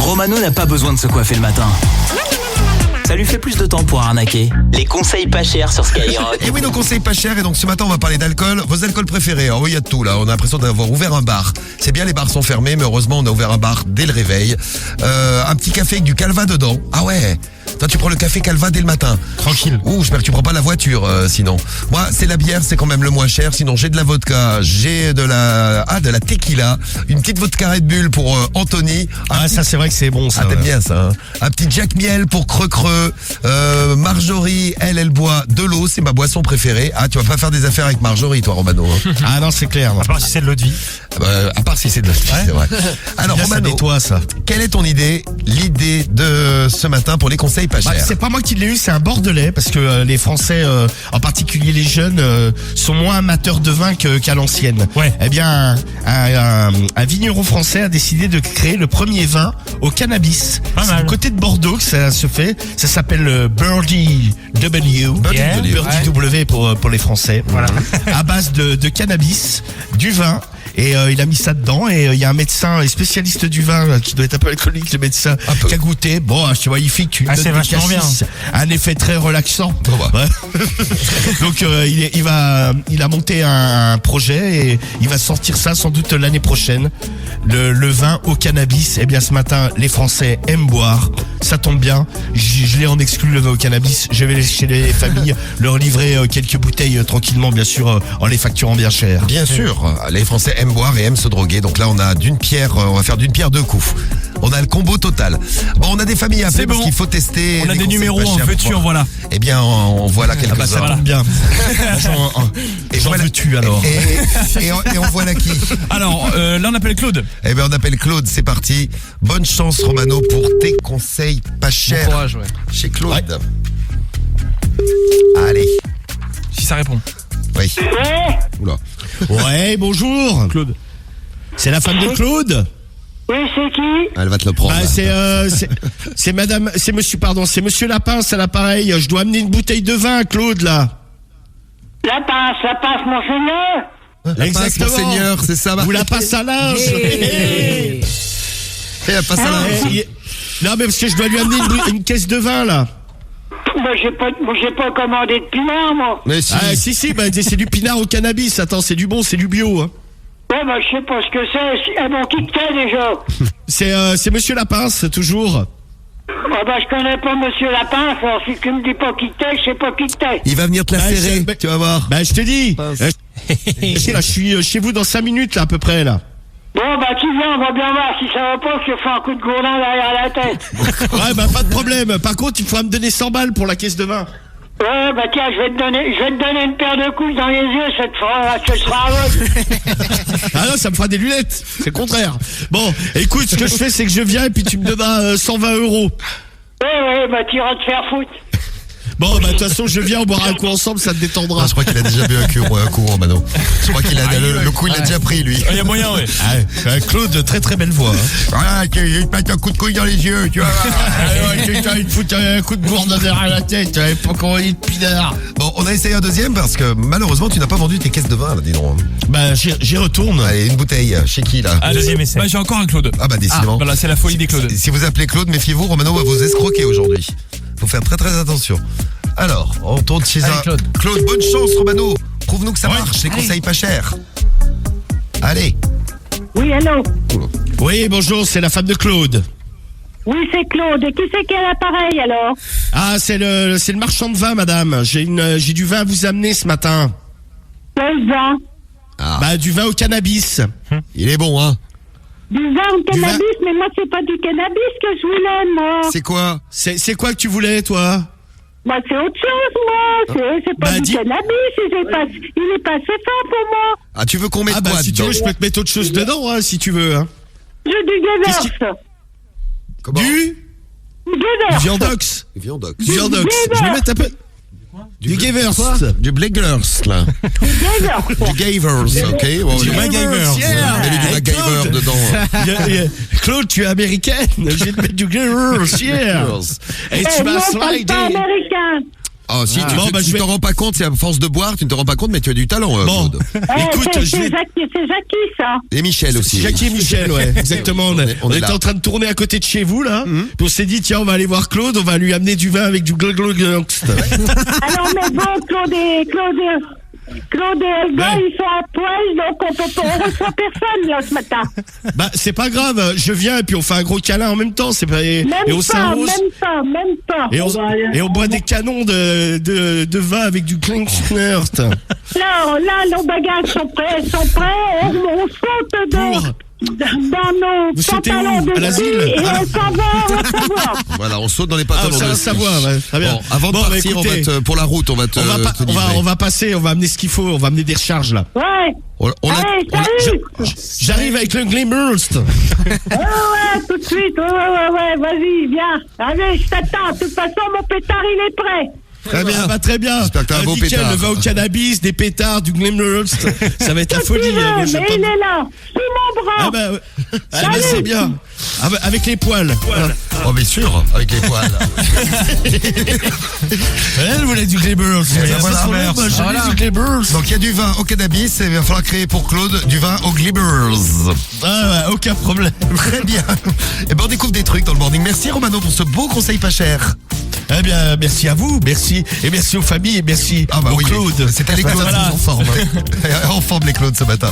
Romano n'a pas besoin de se coiffer le matin. Ça lui fait plus de temps pour arnaquer. Les conseils pas chers sur Skyrock. Et oui, nos conseils pas chers. Et donc ce matin, on va parler d'alcool. Vos alcools préférés. Alors oui, il y a de tout là. On a l'impression d'avoir ouvert un bar. C'est bien, les bars sont fermés, mais heureusement, on a ouvert un bar dès le réveil. Un petit café avec du calva dedans. Ah ouais. Toi, tu prends le café calva dès le matin. Tranquille. Ouh, j'espère que tu prends pas la voiture, sinon. Moi, c'est la bière, c'est quand même le moins cher. Sinon, j'ai de la vodka, j'ai de la tequila, une petite vodka Red Bull pour Anthony. Ça, c'est vrai que c'est bon, ça. Ah, t'aimes bien ça, hein. Un petit Jack Miel pour Creux. Marjorie, elle boit de l'eau, c'est ma boisson préférée. Ah, tu vas pas faire des affaires avec Marjorie, toi, Romano, hein. Ah non, c'est clair. À part si c'est de l'eau de vie. À part si c'est de l'eau de vie, c'est vrai. Alors, bien, Romano, ça nettoie, ça. quelle est ton idée, l'idée de ce matin pour les conseils pas chers? C'est pas moi qui l'ai eu, c'est un Bordelais, parce que les Français, en particulier les jeunes, sont moins amateurs de vin qu'à l'ancienne. Ouais. Eh bien, un vigneron français a décidé de créer le premier vin au cannabis. C'est du côté de Bordeaux que ça se fait. Ça s'appelle Birdie W. Birdie W pour les Français. Voilà. À base de cannabis, du vin. Et il a mis ça dedans, et il y a un médecin spécialiste du vin qui doit être un peu alcoolique, le médecin, qui a goûté. Bon, tu vois, il fait qu'une note de cassis, un effet très relaxant. Ouais. Donc il a monté un projet, et il va sortir ça sans doute l'année prochaine. Le vin au cannabis. Eh bien, ce matin, les Français aiment boire. Ça tombe bien. Je l'ai en exclu, le vin au cannabis. Je vais chez les familles leur livrer quelques bouteilles tranquillement, bien sûr, en les facturant bien cher. Bien sûr, les Français aiment boire et aiment se droguer. Donc là, on va faire d'une pierre deux coups. On a le combo total. Bon, on a des familles à appeler parce qu'il faut tester. On a des numéros, en veux-tu, en voilà. Eh bien, on voit là quelques-uns. Ça tombe bien. J'en veux-tu alors. Et on voit là qui. Alors, là on appelle Claude. Eh bien, on appelle Claude, c'est parti. Bonne chance, Romano, pour tes conseils pas chers. Bon courage, ouais. Chez Claude. Ouais. Allez. Si ça répond. Oui. Oula. Ouais, bonjour. Claude. C'est la femme de Claude. Oui, c'est qui? Elle va te le prendre. C'est monsieur Lapin, à l'appareil. Je dois amener une bouteille de vin, Claude, là. La passe, monseigneur? Exactement. Seigneur, c'est ça. Vous la passe à linge. Et la passe à linge. Non, mais parce que je dois lui amener une caisse de vin, là. Moi, j'ai pas commandé de pinard, moi. Mais si. Ah, si, c'est du pinard au cannabis. Attends, c'est du bon, c'est du bio, hein. Ouais, je sais pas ce que c'est. Ah bon, qui que t'es, déjà? C'est monsieur Lapince, toujours. Je connais pas monsieur Lapin. Alors, si tu me dis pas qui que t'es, je sais pas qui que t'es. Il va venir te la serrer, tu vas voir. Je te dis. Là, je suis chez vous dans 5 minutes, là, à peu près, là. Bon, tu viens, on va bien voir. Si ça va pas, je te fais un coup de gourdin derrière la tête. Ouais, pas de problème. Par contre, il faudra me donner 100 balles pour la caisse de vin. Ouais, tiens, je vais te donner une paire de couilles dans les yeux, ça te sera aveugle. Ah non, ça me fera des lunettes. C'est le contraire. Bon, écoute, ce que je fais, c'est que je viens et puis tu me donneras 120 €. Ouais, tu iras te faire foutre. Bon, de toute façon, je viens, on boira un coup ensemble, ça te détendra. Ah, je crois qu'il a déjà bu un coup, Romano. Je crois qu'il a le coup, il l'a déjà pris, lui. Il y a moyen, ouais. Claude, très très belle voix. Hein. Voilà, il te met un coup de couille dans les yeux, tu vois. Il te fout un coup de gourde derrière la tête, pas qu'on dit de pinard. Bon, on a essayé un deuxième parce que malheureusement, tu n'as pas vendu tes caisses de vin, là, dis donc. J'y retourne. Allez, une bouteille. Chez qui, là? Deuxième essai. J'ai encore un Claude. Décidément. Voilà, c'est la folie des Claude. Si vous appelez Claude, méfiez-vous, Romano va vous escroquer aujourd'hui. Faut faire très très attention. Alors, on tourne chez Claude. Claude, bonne chance, Romano. Prouve-nous que ça marche, les conseils pas chers. Allez. Oui, allô? Oui, bonjour, c'est la femme de Claude. Oui, c'est Claude. Et qui c'est qui a l'appareil, alors? Ah, c'est le marchand de vin, madame. J'ai du vin à vous amener ce matin. Quel vin? Du vin au cannabis. Il est bon, hein? Du vin au cannabis? Mais moi, c'est pas du cannabis que je voulais, moi. C'est quoi? C'est quoi que tu voulais, toi? Moi, c'est autre chose, moi. C'est pas du cannabis. Il est pas assez fort pour moi. Ah, tu veux qu'on mette quoi si tu dedans? veux, je peux te mettre autre chose dedans, hein, si tu veux. Hein. Je du Gevers. Comment? Du Viandox. Du Viandox. Je vais mettre un peu... Du Gavers. Du Blaggers, là. Du Gavers, ok. Du MacGyver. Mais du MacGyver dedans. Claude, tu es américaine. Je vais te mettre du Gavers, yeah. Et tu vas slider. Pas américain. Ah si, Bon, bah, tu te rends pas compte, c'est à force de boire, tu ne te rends pas compte, mais tu as du talent, Bon, Claude. écoute, c'est je vais... Jackie, ça. Et Michel aussi. Jackie et Michel, ouais, exactement. On est était là. en train de tourner à côté de chez vous, là. Puis on s'est dit, tiens, on va aller voir Claude, on va lui amener du vin avec du glug-glug. Alors, mais bon, Claude et Elga, Ouais. ils sont à poil, donc on reçoit personne, là, ce matin. Bah, c'est pas grave, je viens et puis on fait un gros câlin en même temps, c'est pas... Et on s'arrose. Même pas. Et on boit des canons de vin avec du Klingsnert. Là, nos bagages sont prêts, on saute dans nos Vous sautez pantalons où? de À l'asile? ski et on s'en va. Voilà, on saute dans les Ah, pantalons ça de va ski. savoir, ouais. Très bien. Bon, avant de Bon, bah, partir, écoutez, pour la route, on va te livrer. on va passer, on va amener ce qu'il faut, on va amener des recharges, là. Ouais. Allez, salut. J'arrive avec le Glimmerst. Ouais, tout de suite. Ouais, vas-y, viens. Allez, je t'attends. De toute façon, mon pétard, il est prêt. Très bien, bah, très bien. J'espère que t'as un beau nickel, pétard. le vin au cannabis, des pétards, du Glimmerst. Ça va être la Tout ce folie. qu'il veut, Moi, je vais mais pas- il est là, sous mon bras. Ah bah, c'est bien. Ah bah, avec les poils. Oh, bien sûr, avec les poils. Elle voulait du Glimmerst. Eh ben voilà. Moi, j'ai du Glimmerst. Donc il y a du vin au cannabis et il va falloir créer pour Claude du vin au glibbers. Ah ouais, aucun problème. Très bien. Et ben on découvre des trucs dans le morning. Merci Romano pour ce beau conseil pas cher. Eh bien, merci à vous, merci. Et merci aux familles, et merci au Claude. C'était les Claudes Voilà. en forme. En forme les Claudes ce matin.